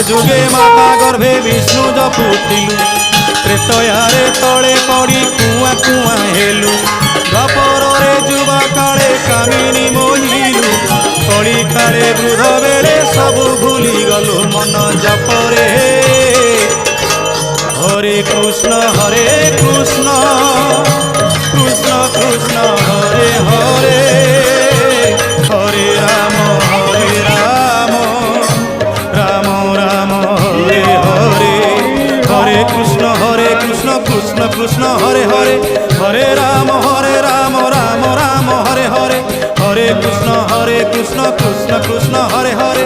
যুগে মাতা গর্ভে বিষ্ণু জপুথিলু ত্রেতয়ারে তଳେ পড়ি কুয়া কুয়া হেলু দ্বাপরে যুবা কালে কামিনী মোহিলু কলি কালে বৃদ্ধ বেড়ে সবু ভুলি গলু মন জপরে হরে কৃষ্ণ কৃষ্ণ কৃষ্ণ হরে হরে হরে রাম রাম রাম হরে হরে হরে কৃষ্ণ কৃষ্ণ কৃষ্ণ হরে হরে হরে রাম রাম রাম হরে হরে হরে কৃষ্ণ কৃষ্ণ কৃষ্ণ হরে হরে